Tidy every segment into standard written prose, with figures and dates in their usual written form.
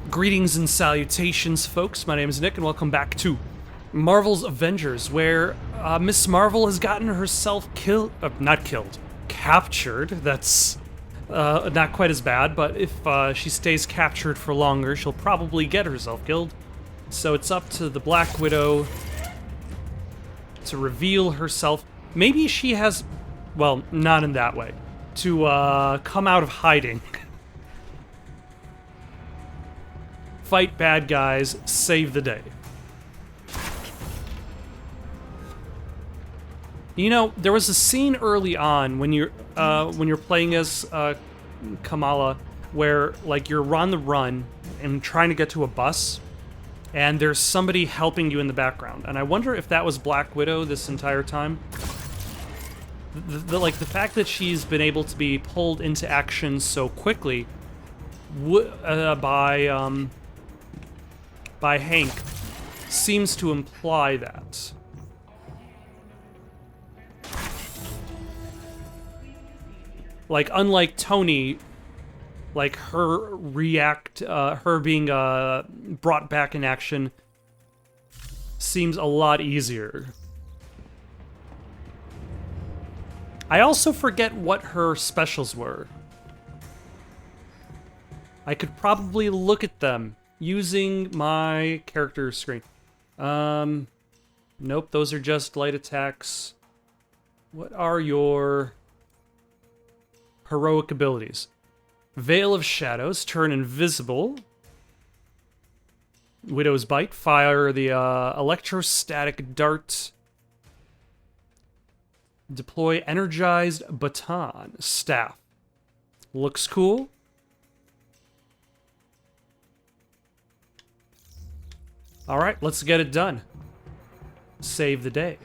Greetings and salutations, folks. My name is Nick, and welcome back to Marvel's Avengers, where Miss Marvel has gotten herself captured. That's not quite as bad, but if she stays captured for longer, she'll probably get herself killed. So it's up to the Black Widow to reveal herself. Maybe she has, well, not in that way, to come out of hiding. Fight bad guys, save the day. You know, there was a scene early on when you're playing as Kamala, where like you're on the run and trying to get to a bus, and there's somebody helping you in the background. And I wonder if that was Black Widow this entire time. The fact that she's been able to be pulled into action so quickly by Hank seems to imply that. Like, unlike Tony, like her being brought back in action seems a lot easier. I also forget what her specials were. I could probably look at them using my character screen. Nope, those are just light attacks. What are your heroic abilities? Veil of Shadows, turn invisible. Widow's Bite, fire the electrostatic dart. Deploy energized baton, staff. Looks cool. Alright, let's get it done. Save the day.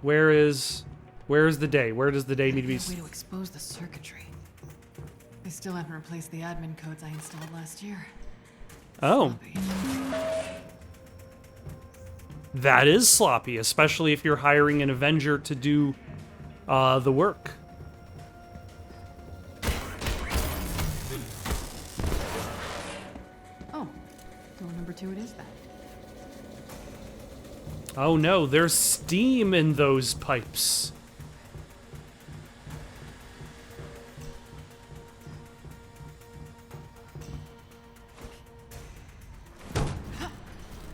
Where is the day? Where does the day need to be? Way to expose the circuitry. They still haven't replaced the admin codes I installed last year. Oh. Sloppy. That is sloppy, especially if you're hiring an Avenger to do the work. Oh, door number 2 it is then. Oh no, there's steam in those pipes.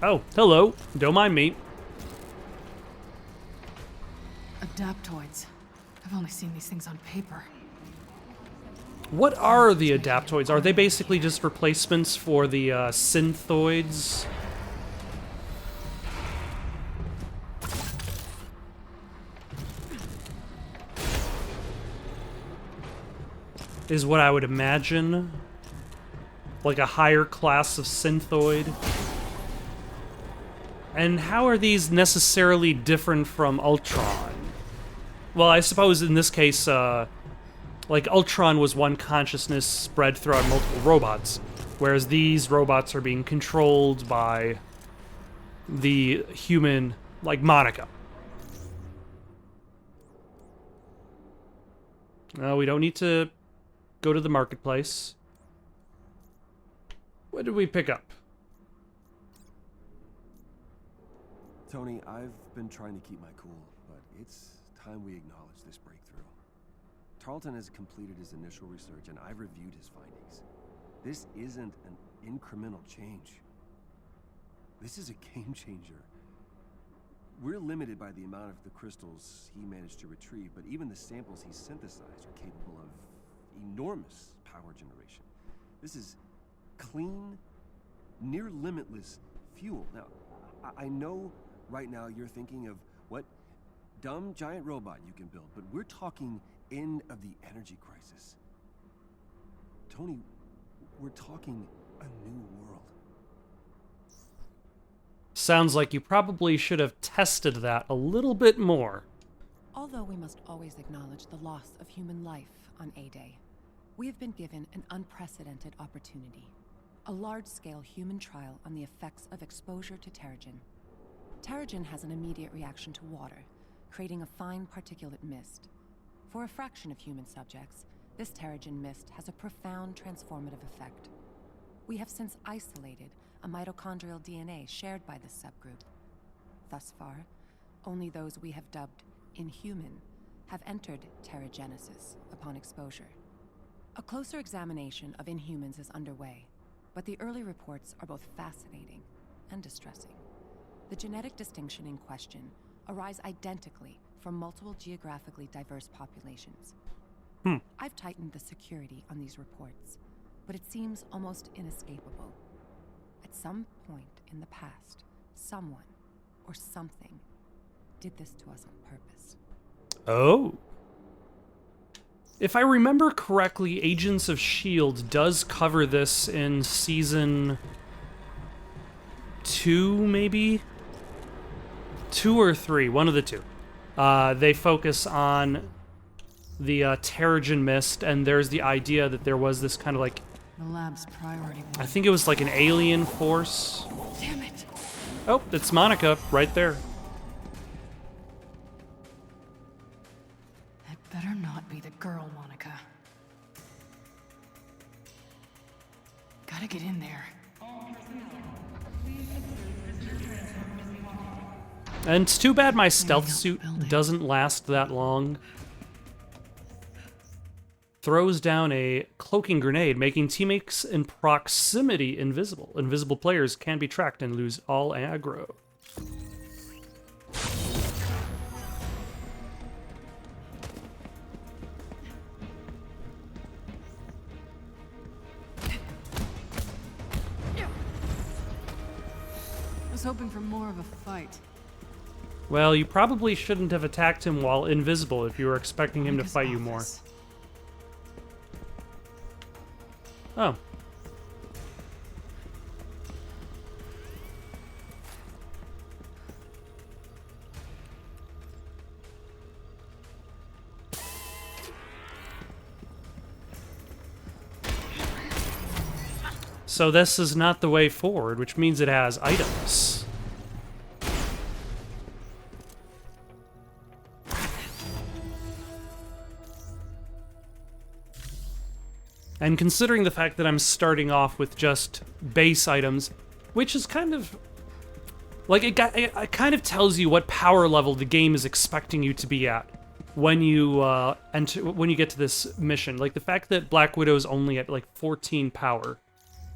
Oh, hello. Don't mind me. Adaptoids. I've only seen these things on paper. What are the adaptoids? Are they basically just replacements for the synthoids? Is what I would imagine. Like a higher class of synthoid. And how are these necessarily different from Ultron? Well, I suppose in this case, like Ultron was one consciousness spread throughout multiple robots, whereas these robots are being controlled by the human, like Monica. No, we don't need to go to the marketplace. What did we pick up? Tony, I've been trying to keep my cool, but it's time we acknowledge this breakthrough. Tarleton has completed his initial research, and I've reviewed his findings. This isn't an incremental change. This is a game changer. We're limited by the amount of the crystals he managed to retrieve, but even the samples he synthesized are capable of enormous power generation. This is clean, near limitless fuel. Now, I know right now you're thinking of what dumb giant robot you can build, but we're talking end of the energy crisis. Tony, we're talking a new world. Sounds like you probably should have tested that a little bit more. Although we must always acknowledge the loss of human life on A-Day, we have been given an unprecedented opportunity. A large-scale human trial on the effects of exposure to Terrigen. Terrigen has an immediate reaction to water, creating a fine particulate mist. For a fraction of human subjects, this Terrigen mist has a profound transformative effect. We have since isolated a mitochondrial DNA shared by this subgroup. Thus far, only those we have dubbed inhuman have entered teragenesis upon exposure. A closer examination of inhumans is underway, but the early reports are both fascinating and distressing. The genetic distinction in question arise identically from multiple geographically diverse populations. I've tightened the security on these reports, but it seems almost inescapable. At some point in the past, someone or something did this to us on purpose. Oh. If I remember correctly, Agents of S.H.I.E.L.D. does cover this in season 2, maybe? 2 or 3, one of the two. They focus on the Terrigen Mist, and there's the idea that there was this kind of like... The lab's priority. I think it was like an alien force. Damn it! Oh, it's Monica, right there. That better not be the girl, Monica. Gotta get in there. And it's too bad my stealth suit doesn't last that long. Throws down a cloaking grenade, making teammates in proximity invisible. Invisible players can be tracked and lose all aggro. I was hoping for more of a fight. Well, you probably shouldn't have attacked him while invisible if you were expecting him to Monica's fight you more. office. Oh. So this is not the way forward, which means it has items. And considering the fact that I'm starting off with just base items, which is kind of... like, it kind of tells you what power level the game is expecting you to be at when you when you get to this mission. Like, the fact that Black Widow's only at, like, 14 power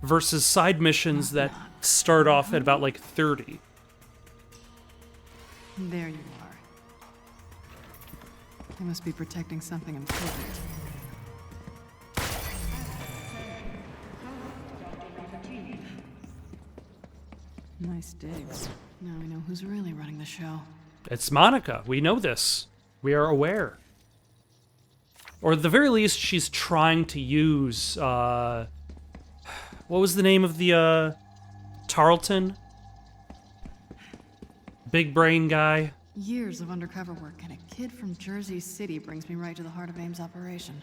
versus side missions that start off at about, like, 30. There you are. They must be protecting something important. Nice digs. Now we know who's really running the show. It's Monica. We know this. We are aware. Or at the very least, she's trying to use, what was the name of the, Tarleton? Big brain guy. Years of undercover work, and a kid from Jersey City brings me right to the heart of AIM's operation.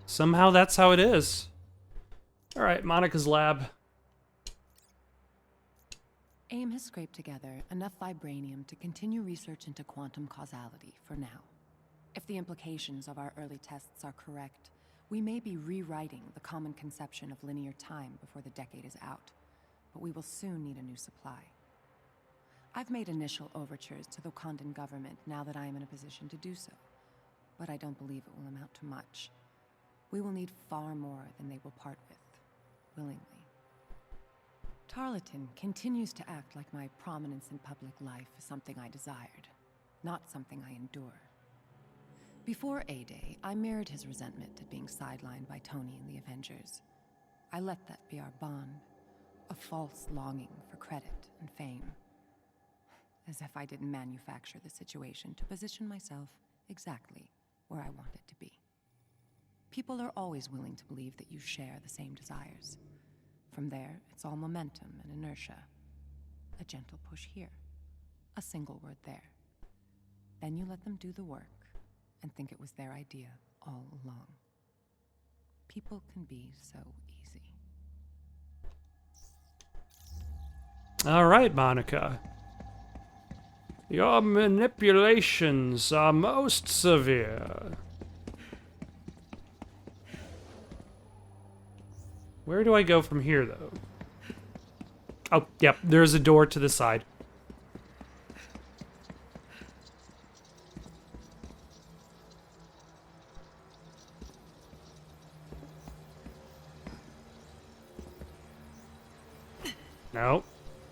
Somehow that's how it is. Alright, Monica's lab. AIM has scraped together enough vibranium to continue research into quantum causality for now. If the implications of our early tests are correct, we may be rewriting the common conception of linear time before the decade is out, but we will soon need a new supply. I've made initial overtures to the Wakandan government now that I am in a position to do so, but I don't believe it will amount to much. We will need far more than they will part with, willingly. Tarleton continues to act like my prominence in public life is something I desired, not something I endure. Before A-Day, I mirrored his resentment at being sidelined by Tony and the Avengers. I let that be our bond, a false longing for credit and fame. As if I didn't manufacture the situation to position myself exactly where I wanted to be. People are always willing to believe that you share the same desires. From there, it's all momentum and inertia. A gentle push here, a single word there. Then you let them do the work and think it was their idea all along. People can be so easy. All right, Monica. Your manipulations are most severe. Where do I go from here, though? Oh, yep, there's a door to the side. No.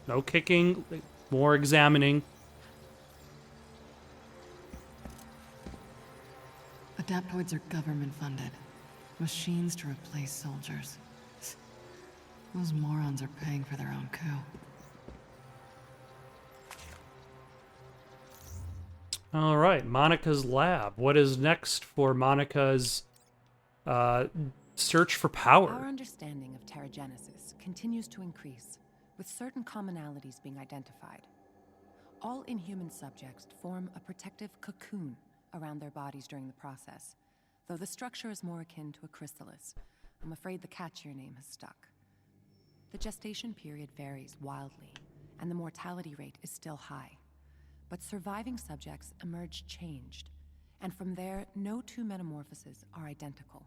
No kicking. More examining. Adaptoids are government-funded. Machines to replace soldiers. Those morons are paying for their own coup. All right, Monica's lab. What is next for Monica's search for power? Our understanding of Terrigenesis continues to increase, with certain commonalities being identified. All inhuman subjects form a protective cocoon around their bodies during the process, though the structure is more akin to a chrysalis. I'm afraid the catchier name has stuck. The gestation period varies wildly, and the mortality rate is still high. But surviving subjects emerge changed, and from there, no two metamorphoses are identical.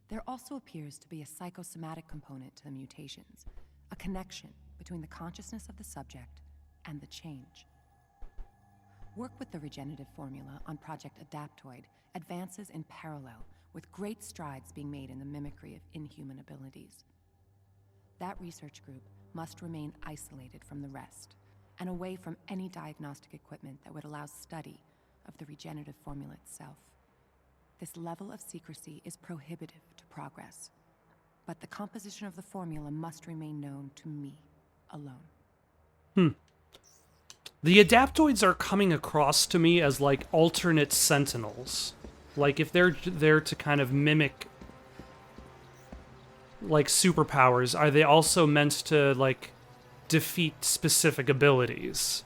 There also appears to be a psychosomatic component to the mutations, a connection between the consciousness of the subject and the change. Work with the regenerative formula on Project Adaptoid advances in parallel, with great strides being made in the mimicry of inhuman abilities. That research group must remain isolated from the rest, and away from any diagnostic equipment that would allow study of the regenerative formula itself. This level of secrecy is prohibitive to progress, but the composition of the formula must remain known to me alone. The adaptoids are coming across to me as like alternate sentinels. Like if they're there to kind of mimic like superpowers, are they also meant to like defeat specific abilities?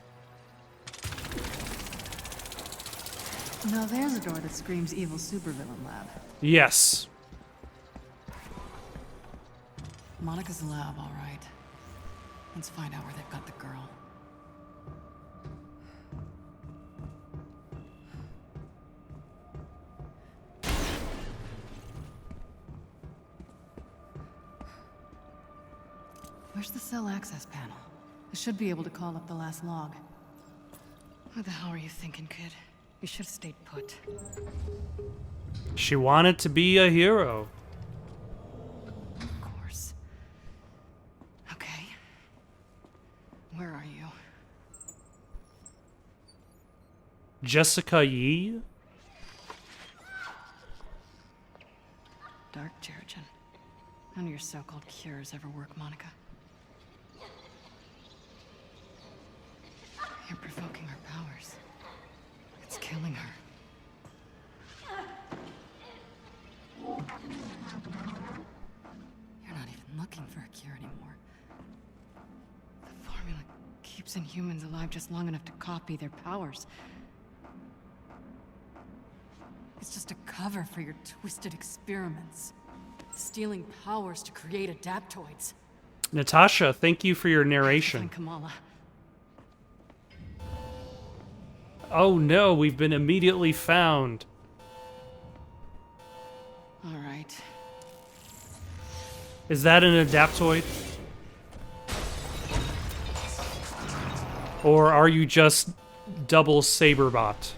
Now there's a door that screams evil supervillain lab. Yes. Monica's lab, all right. Let's find out where they've got the girl. Where's the cell access panel? I should be able to call up the last log. What the hell are you thinking, kid? You should have stayed put. She wanted to be a hero. Of course. Okay. Where are you? Jessica Yee? Dark Terrigen. None of your so-called cures ever work, Monica. You're provoking her powers. It's killing her. You're not even looking for a cure anymore. The formula keeps Inhumans alive just long enough to copy their powers. It's just a cover for your twisted experiments. Stealing powers to create adaptoids. Natasha, thank you for your narration. And Kamala. Oh no, we've been immediately found. All right. Is that an adaptoid? Or are you just double Saberbot?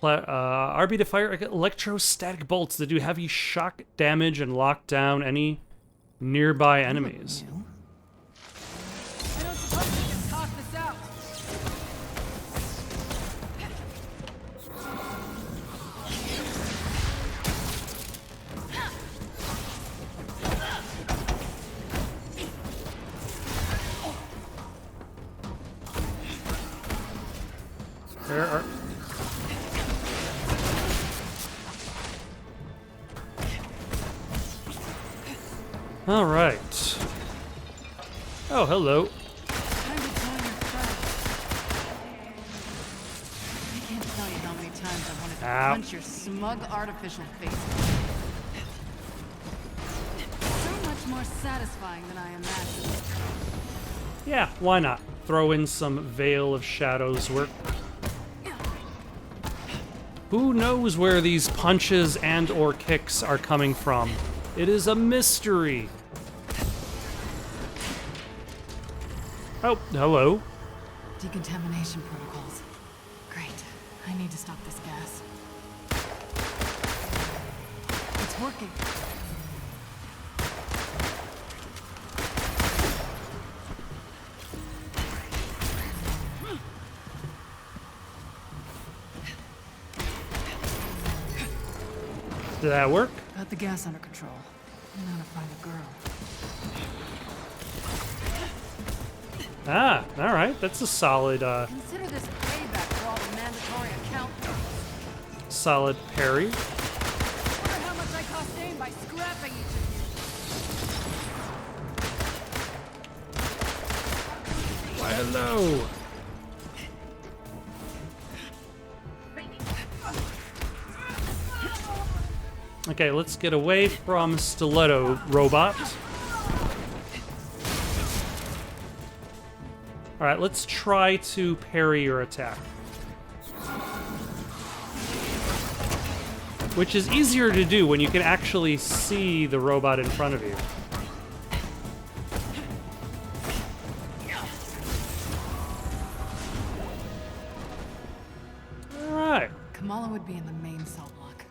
RB to fire electrostatic bolts that do heavy shock damage and lock down any nearby enemies. I don't suppose we can talk this out. There are... All right. Oh, hello. Time to join your crowd. I can't tell you how many times I wanted to Ow. punch your smug artificial face. So much more satisfying than I imagined. Yeah, why not? Throw in some Veil of Shadows work. Who knows where these punches and or kicks are coming from? It is a mystery. Oh, hello. Decontamination protocols. Great. I need to stop this gas. It's working. Did that work? Got the gas under control. Now to find a girl. Ah, all right. That's a solid, Consider this payback for all the mandatory account. solid parry. Wonder how much I cost Dane by scrapping each of you. Why, hello. Okay, let's get away from Stiletto Robot. All right, let's try to parry your attack. Which is easier to do when you can actually see the robot in front of you. All right. Kamala would be in the main cell block.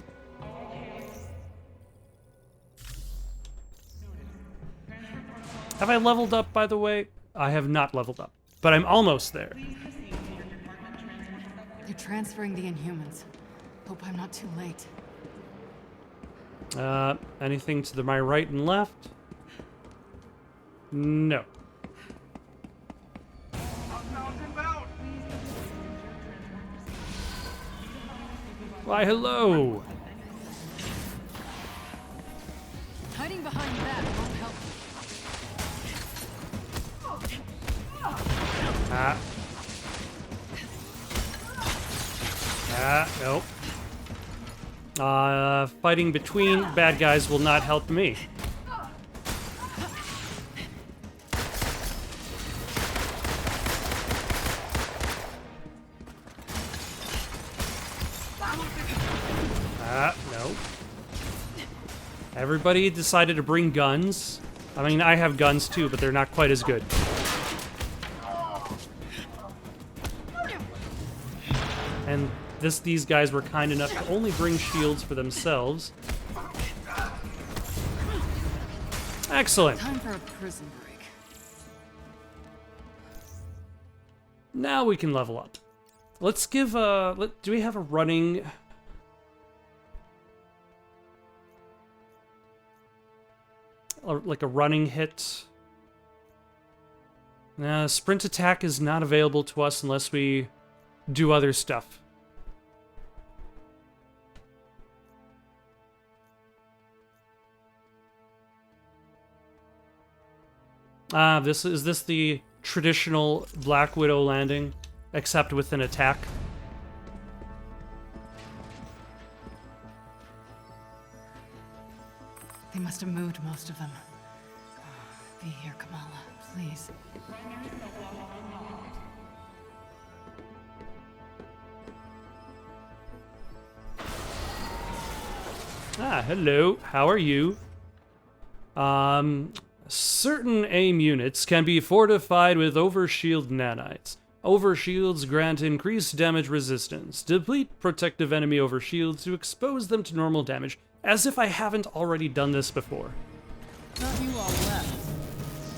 Have I leveled up, by the way? I have not leveled up, but I'm almost there. They're transferring the Inhumans. Hope I'm not too late. Anything to my right and left? No. Why, hello. Hiding behind that won't help you. Ah. Nope. Fighting between bad guys will not help me. No. Everybody decided to bring guns. I mean, I have guns too, but they're not quite as good. And these guys were kind enough to only bring shields for themselves. Excellent. Time for a prison break. Now we can level up. Let's give do we have a running? Like a running hit? Sprint attack is not available to us unless we do other stuff. Is this the traditional Black Widow landing, except with an attack? They must have moved most of them. Be here, Kamala, please. Ah, hello. How are you? Certain AIM units can be fortified with overshield nanites. Overshields grant increased damage resistance. Deplete protective enemy overshields to expose them to normal damage. As if I haven't already done this before. Not you all left.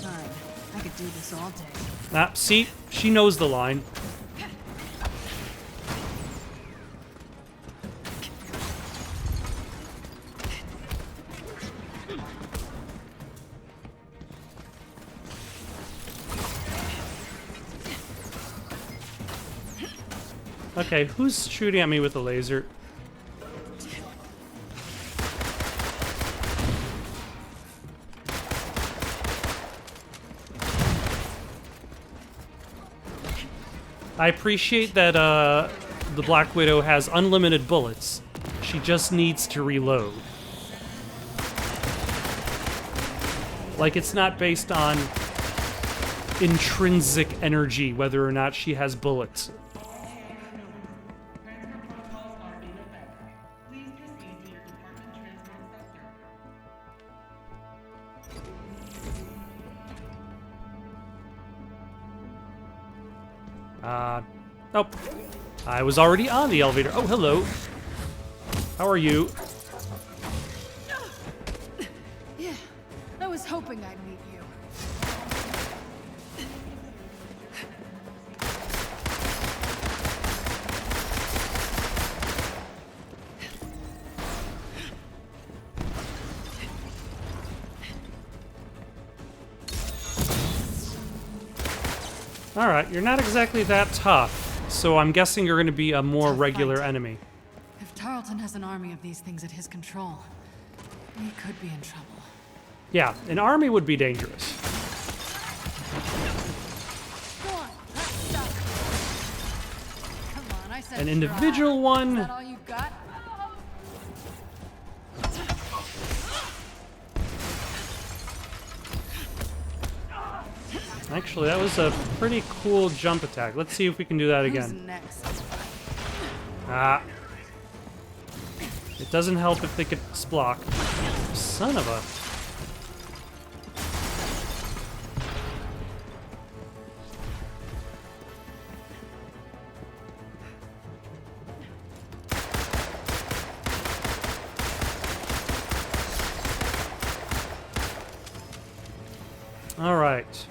Fine. I could do this all day. Ah, see? She knows the line. Okay, who's shooting at me with a laser? I appreciate that the Black Widow has unlimited bullets. She just needs to reload. Like, it's not based on intrinsic energy, whether or not she has bullets. Oh. I was already on the elevator. Oh, hello. How are you? Yeah, I was hoping I'd meet you. Alright, you're not exactly that tough, so I'm guessing you're going to be a more Tough regular fight. enemy. If Tarleton has an army of these things at his control, we could be in trouble. Yeah, an army would be dangerous. Go on, let's stop. Come on, I said An try. individual one. Is that all you've got? Actually, that was a pretty cool jump attack. Let's see if we can do that Who's again. next? Ah. It doesn't help if they get block. Son of a... All right.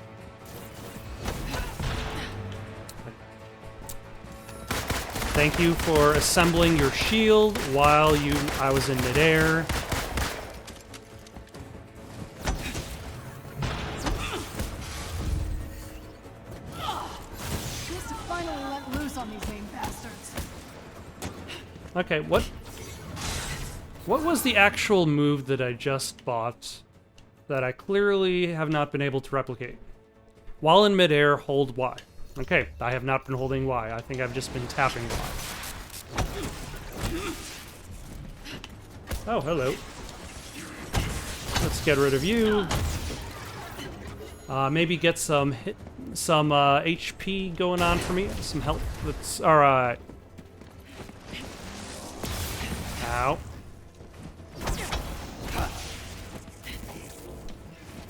Thank you for assembling your shield while I was in midair. She has to finally let loose on these main bastards. Okay, what was the actual move that I just bought that I clearly have not been able to replicate? While in midair, hold Y. Okay, I have not been holding Y. I think I've just been tapping Y. Oh, hello. Let's get rid of you. Maybe get some HP going on for me. Some health. That's all right. Ow.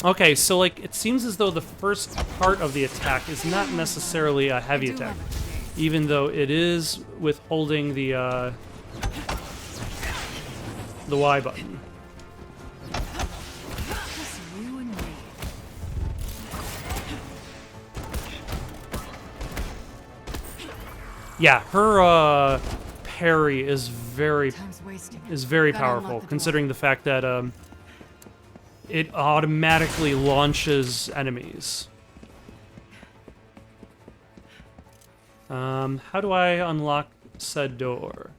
Okay, so like it seems as though the first part of the attack is not necessarily a heavy attack, even though it is with holding the Y button. Just you and me. Yeah, her parry is very Time's wasting. very Gotta unlock powerful, the door. considering the fact that it automatically launches enemies. How do I unlock said door?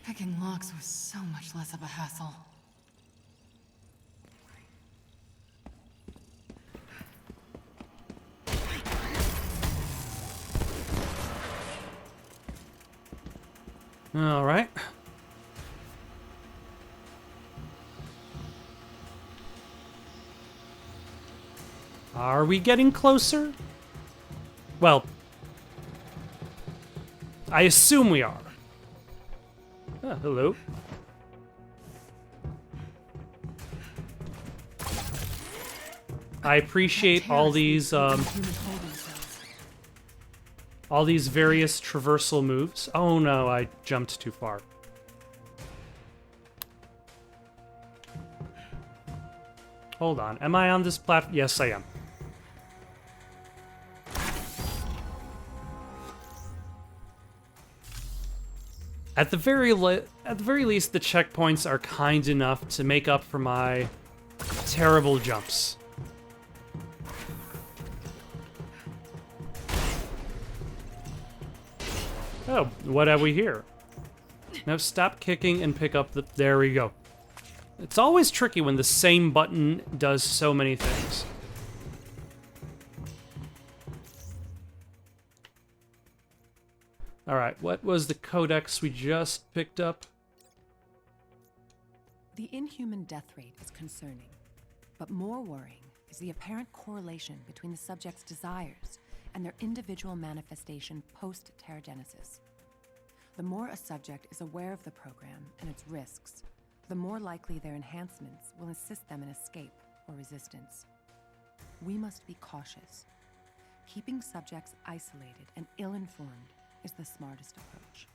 Picking locks was so much less of a hassle. All right. Are we getting closer? Well, I assume we are. Ah, hello. I appreciate all these various traversal moves. Oh no, I jumped too far. Hold on, am I on this platform? Yes, I am. At the very least, the checkpoints are kind enough to make up for my terrible jumps. Oh, what have we here? Now stop kicking and pick up the... There we go. It's always tricky when the same button does so many things. Alright, what was the codex we just picked up? The inhuman death rate is concerning, but more worrying is the apparent correlation between the subject's desires and their individual manifestation post-pterogenesis. The more a subject is aware of the program and its risks, the more likely their enhancements will assist them in escape or resistance. We must be cautious. Keeping subjects isolated and ill-informed is the smartest approach.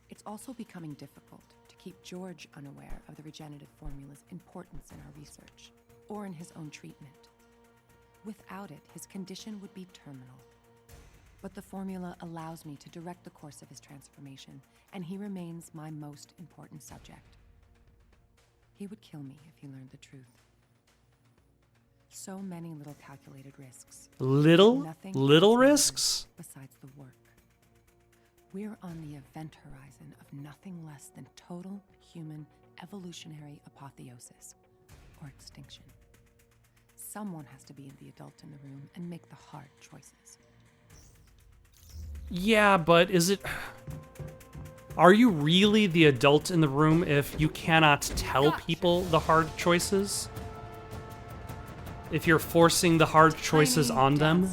It's also becoming difficult to keep George unaware of the regenerative formula's importance in our research, or in his own treatment. Without it, his condition would be terminal. But the formula allows me to direct the course of his transformation, and he remains my most important subject. He would kill me if he learned the truth. So many little calculated risks. Little Nothing risks? besides the work. We're on the event horizon of nothing less than total human evolutionary apotheosis, or extinction. Someone has to be the adult in the room and make the hard choices. Yeah, but is it... Are you really the adult in the room if you cannot tell people the hard choices? If you're forcing the hard choices on them?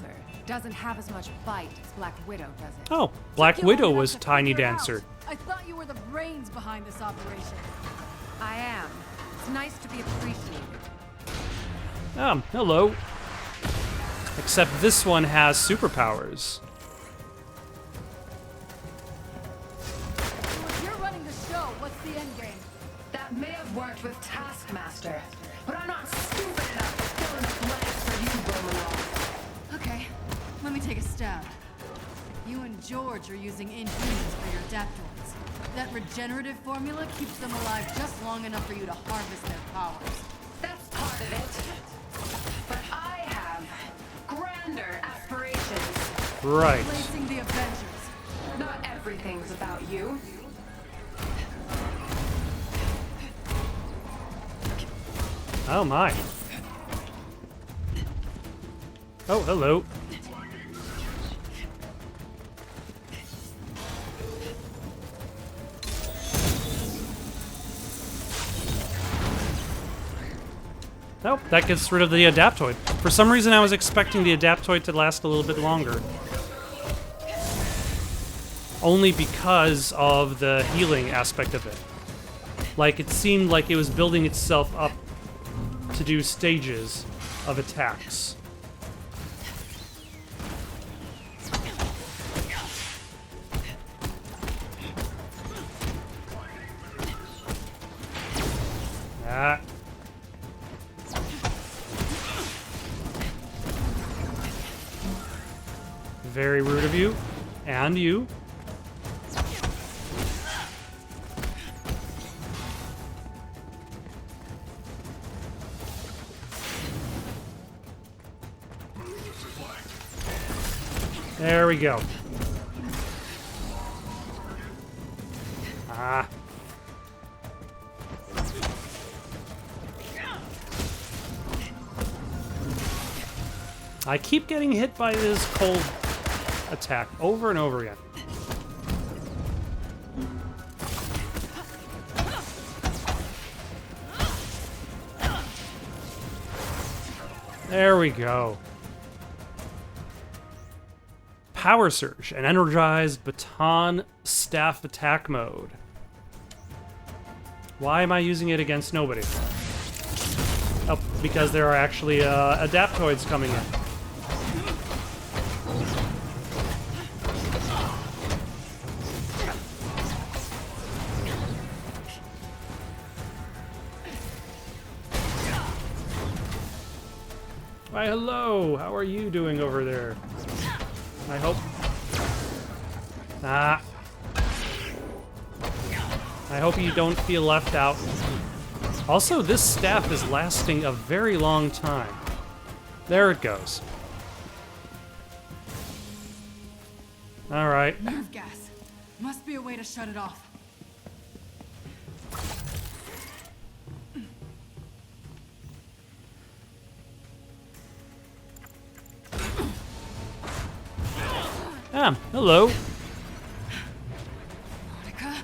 Doesn't have as much bite as Black Widow, does it? Oh, Black Widow was Tiny Dancer. I thought you were the brains behind this operation. I am. It's nice to be appreciated. Hello. Except this one has superpowers. So if you're running the show, what's the end game? That may have worked with Taskmaster, but I'm not stupid enough to fill in the blanks for you, Romanov. Okay, let me take a stab. You and George are using Inhumans for your adaptoids. That regenerative formula keeps them alive just long enough for you to harvest their powers. That's part of it. But I have grander aspirations. Right. Replacing the Avengers. Not everything's about you. Oh my. Oh, hello. Nope, that gets rid of the adaptoid. For some reason I was expecting the adaptoid to last a little bit longer. Only because of the healing aspect of it. Like, it seemed like it was building itself up to do stages of attacks. Ah. Very rude of you. And you. There we go. Ah. I keep getting hit by this cold attack over and over again. There we go. Power Surge, an energized baton staff attack mode. Why am I using it against nobody? Oh, because there are actually adaptoids coming in. Why, hello! How are you doing over there? I hope... Ah. I hope you don't feel left out. Also, this staff is lasting a very long time. There it goes. Alright. Nerve gas. Must be a way to shut it off. Hello. Monica,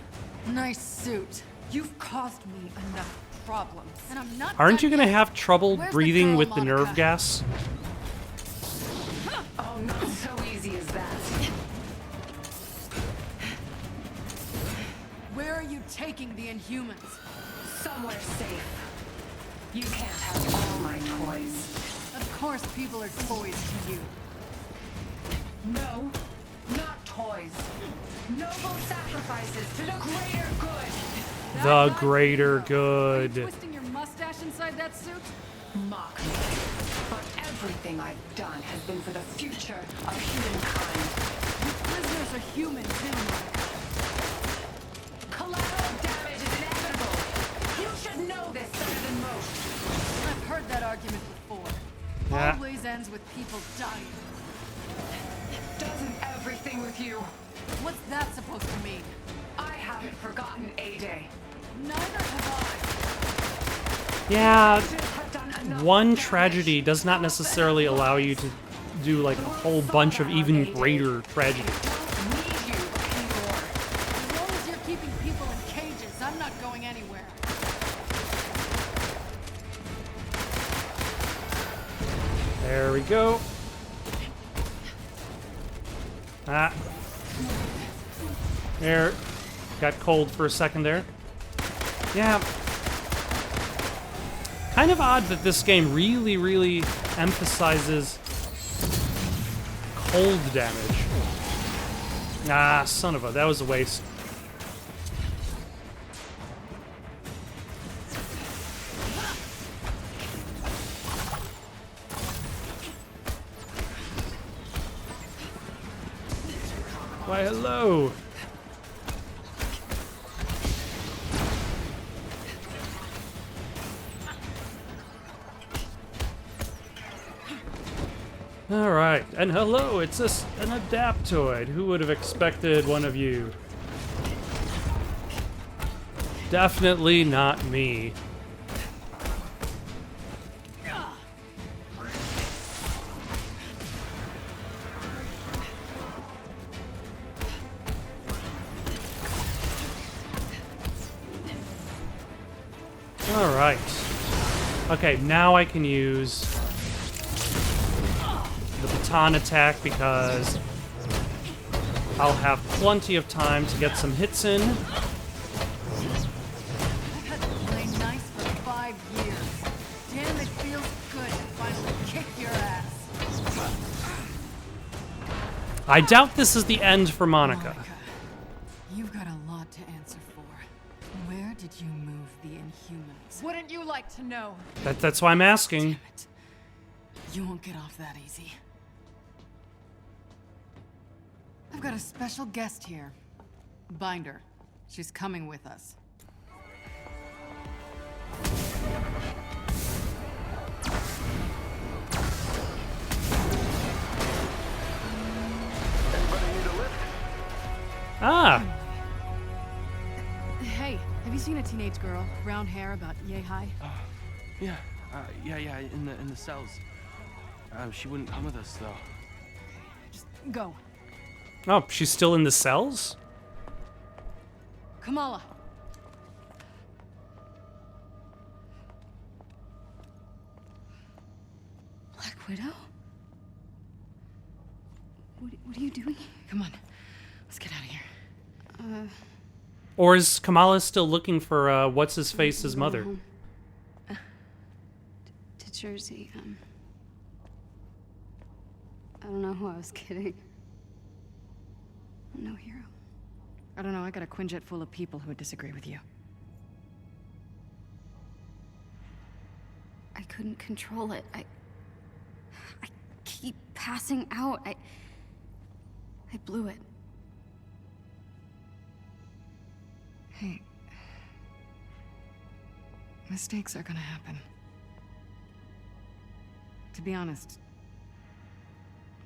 nice suit. You've caused me enough problems. And I'm not Aren't you done gonna yet. have trouble Where's the breathing girl, with the nerve Monica? gas? Oh, not so easy as that. Where are you taking the Inhumans? somewhere safe. You can't have all my toys. Of course people are toys to you. No, not toys. Noble sacrifices to the greater good. The greater Are you good. twisting your mustache inside that suit? Mock me. But everything I've done has been for the future of humankind. You prisoners are human too. Collateral damage is inevitable. You should know this better than most. I've heard that argument before. Yeah. Always ends with people dying. Doesn't everything with you? What's that supposed to mean? I haven't forgotten A-Day. Neither have Yeah, Should have done enough one damage. tragedy does not necessarily allow you to do like a whole bunch of even greater tragedy. Don't need you anymore. I. As long as you're keeping people in cages, I'm not going anywhere. There we go. Ah. There. Got cold for a second there. Yeah. Kind of odd that this game really, really emphasizes cold damage. Ah, son of a, that was a waste. Why, hello. All right, and hello, it's an Adaptoid. Who would have expected one of you? Definitely not me. All right. Okay, now I can use the baton attack because I'll have plenty of time to get some hits in. I've had to play nice for 5 years. Damn, it feels good to finally kick your ass. I doubt this is the end for Monica. Monica, you've got a lot to answer for. Where did you move the Inhumans? Wouldn't you like to know? That's why I'm asking. Damn it. You won't get off that easy. I've got a special guest here. Binder. She's coming with us. Ah, Hey, have you seen a teenage girl, brown hair, about yay high? Yeah, yeah, in the cells. She wouldn't come with us though. Just go. oh, she's still in the cells? Kamala. Black Widow? What are you doing? Come on. Let's get out of here. Or is Kamala still looking for what's his face's mother? Home. To Jersey. I don't know who I was kidding. I'm no hero. I don't know, I got a Quinjet full of people who would disagree with you. I couldn't control it. I keep passing out. I blew it. Hey. Mistakes are gonna happen. To be honest,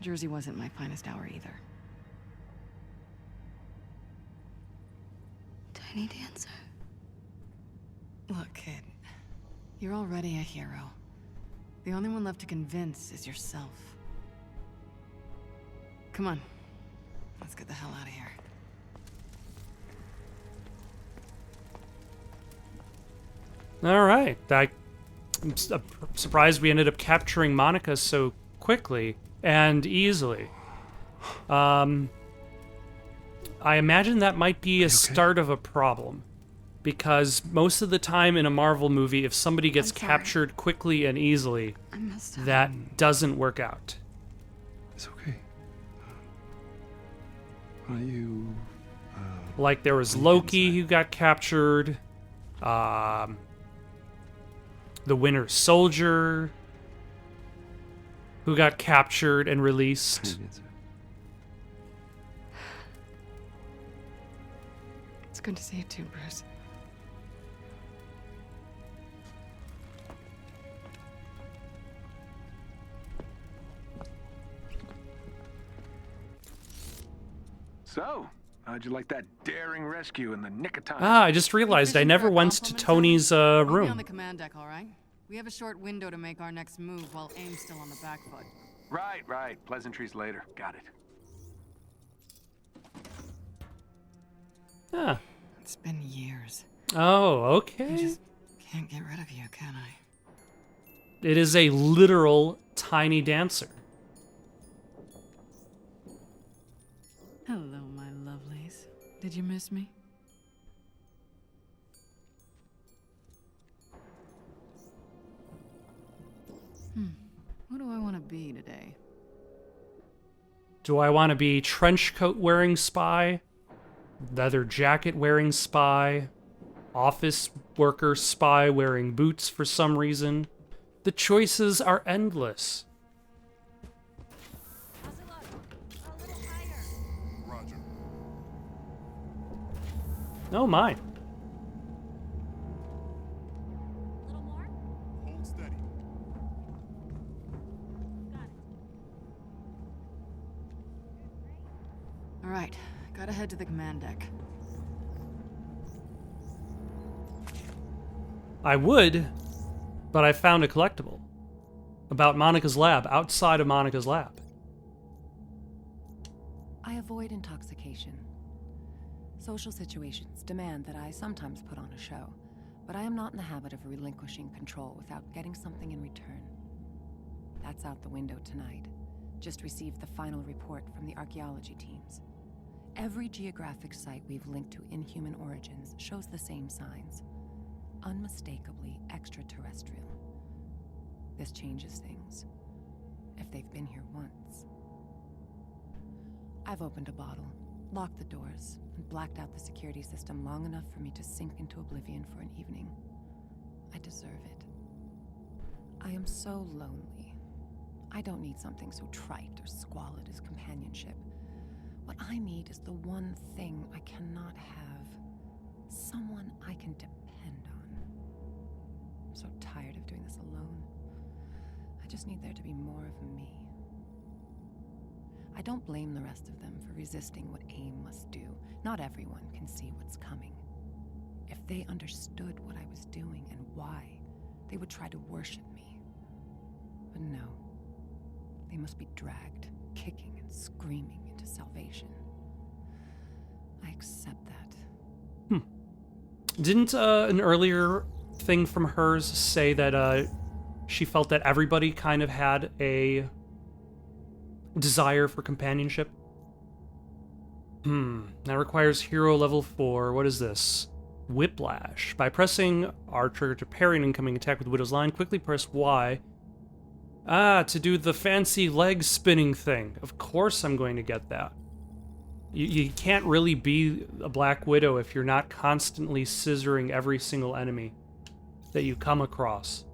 Jersey wasn't my finest hour either. Tiny Dancer. Look, kid. You're already a hero. The only one left to convince is yourself. Come on. Let's get the hell out of here. All right. I'm surprised we ended up capturing Monica so quickly and easily. I imagine that might be a start of a problem. because most of the time in a Marvel movie, if somebody gets I'm sorry. captured quickly and easily, I messed up. that doesn't work out. It's okay. Why don't you... Like there was Let me get Loki inside. who got captured, the Winter Soldier who got captured and released. It's good to see you too, Bruce. So, how'd you like that daring rescue in the nick of time? Ah, I just realized I never went to Tony's I'll be on room. the command deck, all right? We have a short window to make our next move while AIM's still on the back foot. Right. Pleasantries later. Got it. Ah. It's been years. Oh, I okay. just can't get rid of you, can I? It is a literal tiny dancer. Hello, my lovelies. Did you miss me? What do I want to be today? Do I want to be trench coat wearing spy, leather jacket wearing spy, office worker spy wearing boots for some reason? The choices are endless. Roger. Oh my. Hold steady. All right, gotta head to the command deck. I would, but I found a collectible about Monica's lab, outside of Monica's lab. I avoid intoxication. Social situations demand that I sometimes put on a show, but I am not in the habit of relinquishing control without getting something in return. That's out the window tonight. Just received the final report from the archaeology teams. Every geographic site we've linked to inhuman origins shows the same signs. Unmistakably extraterrestrial. This changes things. If they've been here once. I've opened a bottle, locked the doors, and blacked out the security system long enough for me to sink into oblivion for an evening. I deserve it. I am so lonely. I don't need something so trite or squalid as companionship. What I need is the one thing I cannot have. Someone I can depend on. I'm so tired of doing this alone. I just need there to be more of me. I don't blame the rest of them for resisting what AIM must do. Not everyone can see what's coming. If they understood what I was doing and why, they would try to worship me. But no. They must be dragged, kicking and screaming into salvation. I accept that. Didn't an earlier thing from hers say that she felt that everybody kind of had a desire for companionship? That requires hero level 4. What is this? Whiplash. By pressing R trigger to parry an incoming attack with Widow's Line, quickly press Y. To do the fancy leg spinning thing. Of course I'm going to get that. You can't really be a Black Widow if you're not constantly scissoring every single enemy that you come across.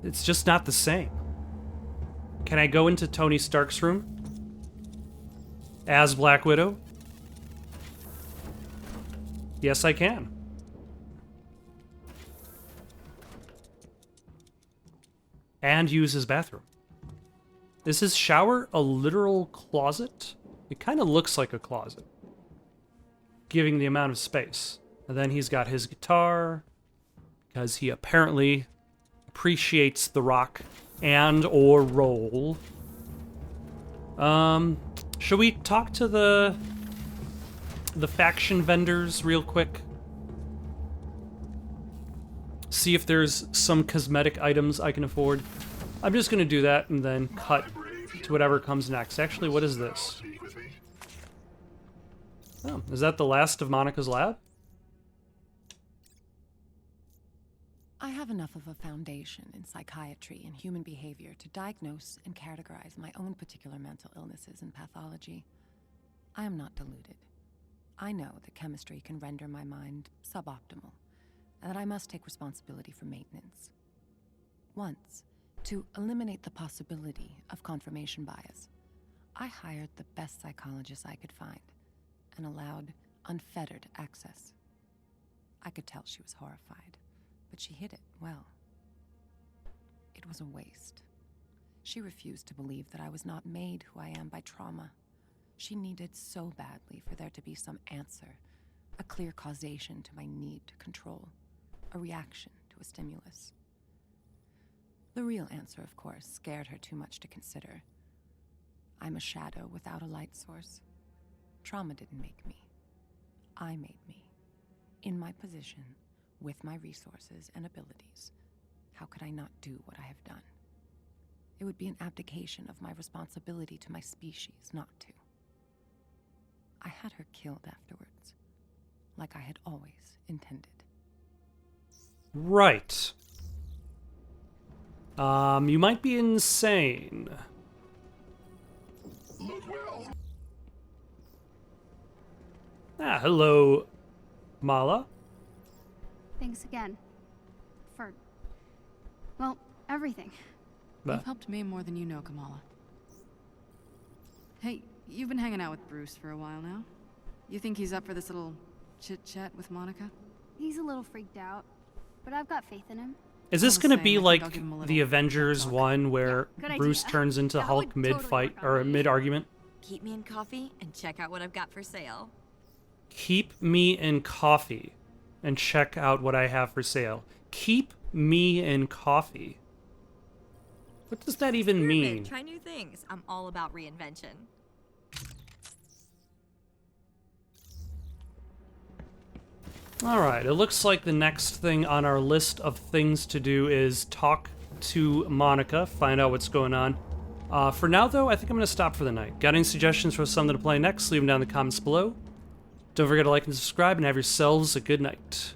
It's just not the same. Can I go into Tony Stark's room as Black Widow? Yes, I can. And use his bathroom. Is his shower a literal closet? It kind of looks like a closet, giving the amount of space. And then he's got his guitar, because he apparently appreciates the rock and or roll. Should we talk to the faction vendors real quick? See if there's some cosmetic items I can afford. I'm just gonna do that and then cut to whatever comes next. Actually, what is this? Oh, is that the last of Monica's lab? I have enough of a foundation in psychiatry and human behavior to diagnose and categorize my own particular mental illnesses and pathology. I am not deluded. I know that chemistry can render my mind suboptimal, and that I must take responsibility for maintenance. Once, to eliminate the possibility of confirmation bias, I hired the best psychologist I could find and allowed unfettered access. I could tell she was horrified, but she hid it well. It was a waste. She refused to believe that I was not made who I am by trauma. She needed so badly for there to be some answer, a clear causation to my need to control, a reaction to a stimulus. The real answer, of course, scared her too much to consider. I'm a shadow without a light source. Trauma didn't make me. I made me. In my position, with my resources and abilities, how could I not do what I have done? It would be an abdication of my responsibility to my species not to. I had her killed afterwards, like I had always intended. Right. You might be insane. Ah, hello, Mala. Thanks again. For, well, everything. You've helped me more than you know, Kamala. Hey, you've been hanging out with Bruce for a while now. You think he's up for this little chit-chat with Monica? He's a little freaked out, but I've got faith in him. Is this All the gonna same, be I think like I'll give him a the little Avengers pep talk. one where Yeah, good Bruce idea. turns into That Hulk would totally mid-fight work on or me. mid-argument? Keep me in coffee and check out what I've got for sale. Keep me in coffee and check out what I have for sale. Keep me in coffee. What does that even Experiment, mean? Try new things. I'm all about reinvention. Alright, it looks like the next thing on our list of things to do is talk to Monica, find out what's going on. For now, though, I think I'm going to stop for the night. Got any suggestions for something to play next? Leave them down in the comments below. Don't forget to like and subscribe, and have yourselves a good night.